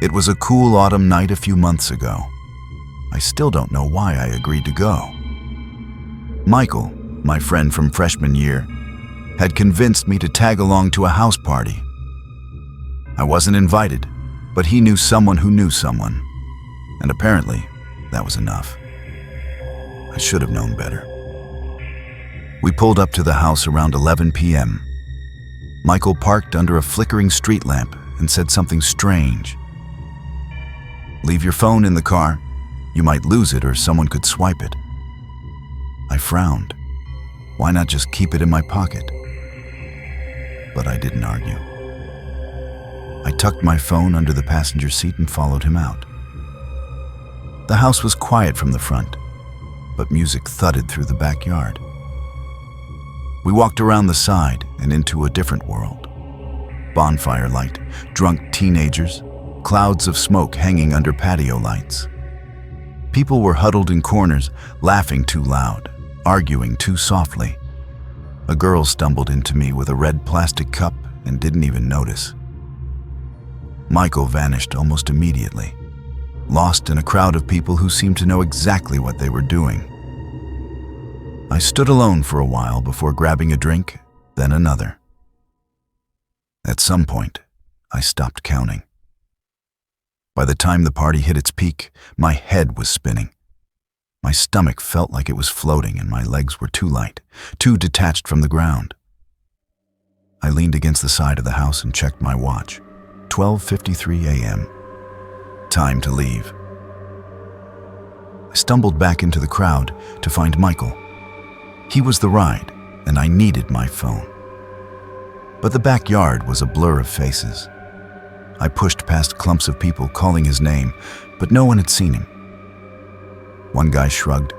It was a cool autumn night a few months ago. I still don't know why I agreed to go. Michael, my friend from freshman year, had convinced me to tag along to a house party. I wasn't invited, but he knew someone who knew someone, and apparently that was enough. I should have known better. We pulled up to the house around 11 p.m. Michael parked under a flickering street lamp and said something strange. "Leave your phone in the car. You might lose it or someone could swipe it." I frowned. Why not just keep it in my pocket? But I didn't argue. I tucked my phone under the passenger seat and followed him out. The house was quiet from the front, but music thudded through the backyard. We walked around the side and into a different world. Bonfire light, drunk teenagers, clouds of smoke hanging under patio lights. People were huddled in corners, laughing too loud, arguing too softly. A girl stumbled into me with a red plastic cup and didn't even notice. Michael vanished almost immediately, lost in a crowd of people who seemed to know exactly what they were doing. I stood alone for a while before grabbing a drink, then another. At some point, I stopped counting. By the time the party hit its peak, my head was spinning. My stomach felt like it was floating and my legs were too light, too detached from the ground. I leaned against the side of the house and checked my watch. 12:53 a.m. Time to leave. I stumbled back into the crowd to find Michael. He was the ride, and I needed my phone. But the backyard was a blur of faces. I pushed past clumps of people calling his name, but no one had seen him. One guy shrugged.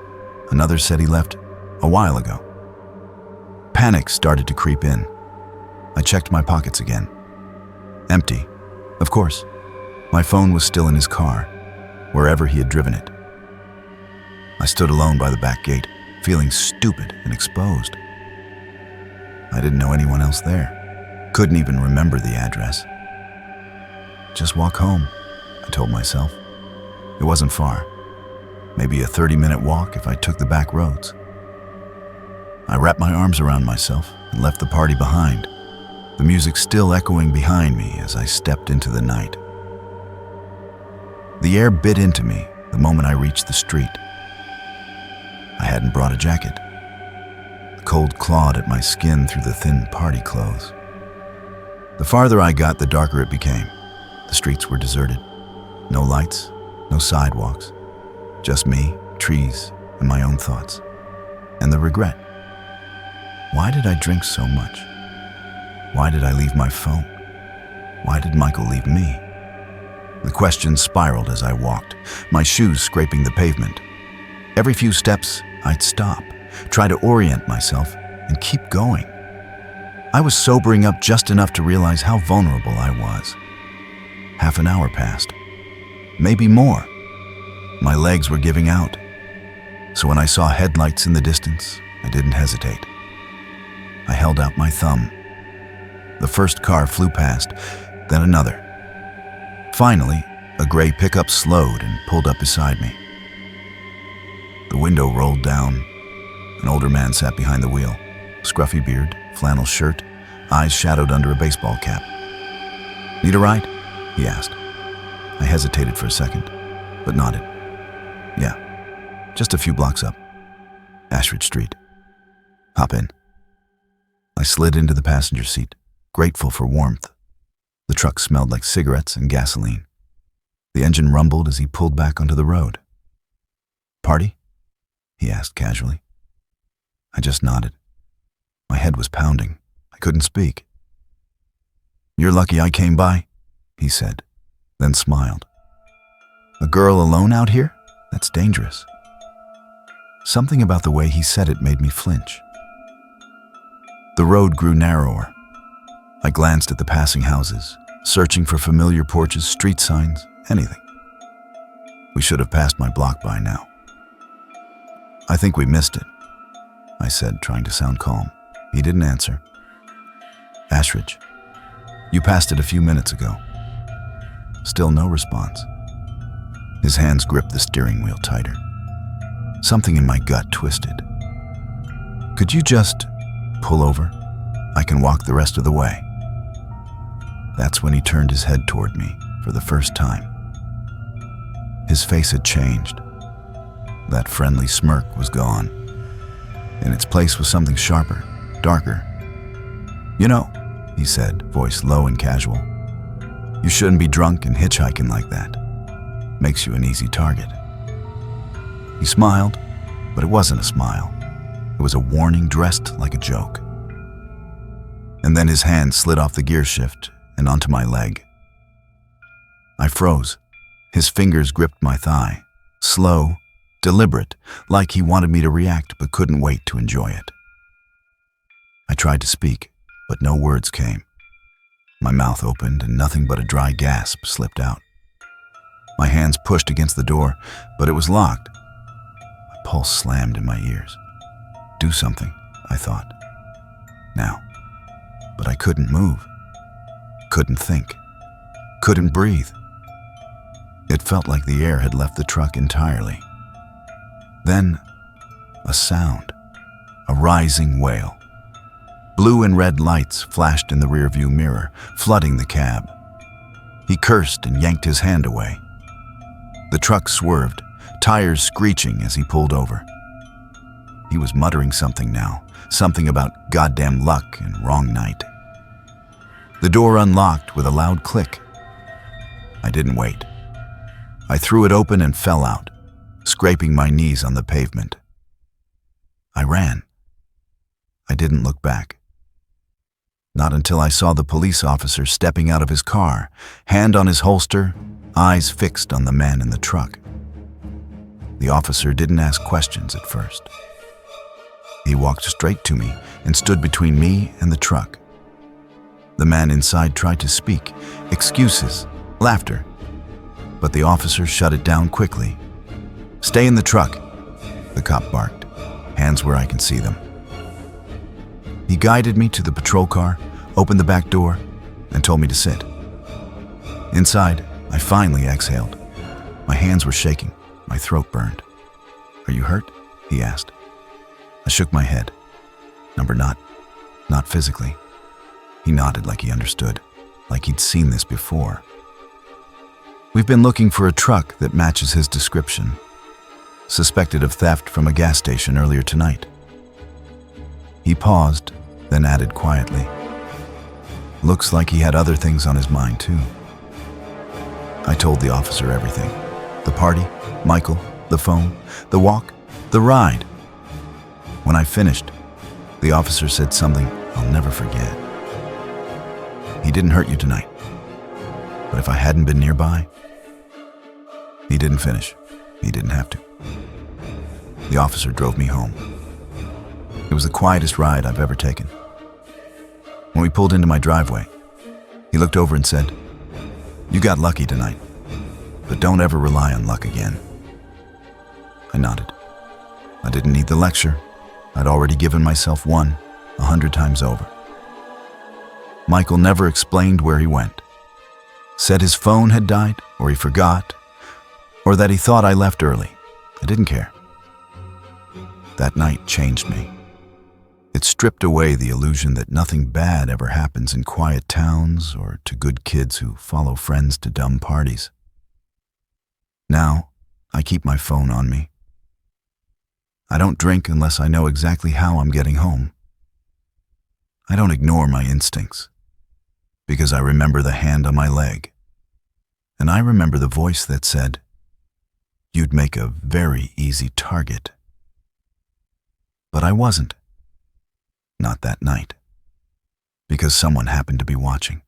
Another said he left a while ago. Panic started to creep in. I checked my pockets again. Empty. Of course. My phone was still in his car, wherever he had driven it. I stood alone by the back gate, feeling stupid and exposed. I didn't know anyone else there. Couldn't even remember the address. Just walk home, I told myself. It wasn't far. Maybe a 30-minute walk if I took the back roads. I wrapped my arms around myself and left the party behind, the music still echoing behind me as I stepped into the night. The air bit into me the moment I reached the street. I hadn't brought a jacket. The cold clawed at my skin through the thin party clothes. The farther I got, the darker it became. The streets were deserted. No lights, no sidewalks. Just me, trees, and my own thoughts. And the regret. Why did I drink so much? Why did I leave my phone? Why did Michael leave me? The questions spiraled as I walked, my shoes scraping the pavement. Every few steps, I'd stop, try to orient myself, and keep going. I was sobering up just enough to realize how vulnerable I was. Half an hour passed. Maybe more. My legs were giving out. So when I saw headlights in the distance, I didn't hesitate. I held out my thumb. The first car flew past, then another. Finally, a gray pickup slowed and pulled up beside me. The window rolled down. An older man sat behind the wheel. Scruffy beard, flannel shirt, eyes shadowed under a baseball cap. "Need a ride?" he asked. I hesitated for a second, but nodded. "Yeah, just a few blocks up. Ashridge Street." "Hop in." I slid into the passenger seat, grateful for warmth. The truck smelled like cigarettes and gasoline. The engine rumbled as he pulled back onto the road. "Party?" he asked casually. I just nodded. My head was pounding. I couldn't speak. "You're lucky I came by," he said, then smiled. "A girl alone out here? That's dangerous." Something about the way he said it made me flinch. The road grew narrower. I glanced at the passing houses, searching for familiar porches, street signs, anything. We should have passed my block by now. "I think we missed it," I said, trying to sound calm. He didn't answer. "Ashridge. You passed it a few minutes ago." Still no response. His hands gripped the steering wheel tighter. Something in my gut twisted. "Could you just pull over? I can walk the rest of the way." That's when he turned his head toward me for the first time. His face had changed. That friendly smirk was gone. In its place was something sharper, darker. "You know," he said, voice low and casual, "you shouldn't be drunk and hitchhiking like that. Makes you an easy target." He smiled, but it wasn't a smile. It was a warning dressed like a joke. And then his hand slid off the gear shift and onto my leg. I froze. His fingers gripped my thigh, slow, deliberate, like he wanted me to react but couldn't wait to enjoy it. I tried to speak, but no words came. My mouth opened and nothing but a dry gasp slipped out. My hands pushed against the door, but it was locked. My pulse slammed in my ears. Do something, I thought. Now. But I couldn't move. Couldn't think. Couldn't breathe. It felt like the air had left the truck entirely. Then, a sound. A rising wail. Blue and red lights flashed in the rearview mirror, flooding the cab. He cursed and yanked his hand away. The truck swerved, tires screeching as he pulled over. He was muttering something now, something about goddamn luck and wrong night. The door unlocked with a loud click. I didn't wait. I threw it open and fell out, scraping my knees on the pavement. I ran. I didn't look back. Not until I saw the police officer stepping out of his car, hand on his holster, eyes fixed on the man in the truck. The officer didn't ask questions at first. He walked straight to me and stood between me and the truck. The man inside tried to speak, excuses, laughter, but the officer shut it down quickly. "Stay in the truck," the cop barked, hands where I can see them. He guided me to the patrol car, opened the back door, and told me to sit. Inside, I finally exhaled. My hands were shaking, my throat burned. "Are you hurt?" he asked. I shook my head. "Number not physically." He nodded like he understood, like he'd seen this before. "We've been looking for a truck that matches his description. Suspected of theft from a gas station earlier tonight." He paused, then added quietly, "Looks like he had other things on his mind too." I told the officer everything. The party, Michael, the phone, the walk, the ride. When I finished, the officer said something I'll never forget. "He didn't hurt you tonight, but if I hadn't been nearby..." He didn't finish. He didn't have to. The officer drove me home. It was the quietest ride I've ever taken. When we pulled into my driveway, he looked over and said, "You got lucky tonight, but don't ever rely on luck again." I nodded. I didn't need the lecture. I'd already given myself one, 100 times over. Michael never explained where he went. Said his phone had died, or he forgot, or that he thought I left early. I didn't care. That night changed me. It stripped away the illusion that nothing bad ever happens in quiet towns or to good kids who follow friends to dumb parties. Now, I keep my phone on me. I don't drink unless I know exactly how I'm getting home. I don't ignore my instincts, because I remember the hand on my leg, and I remember the voice that said, "You'd make a very easy target." But I wasn't. Not that night, because someone happened to be watching.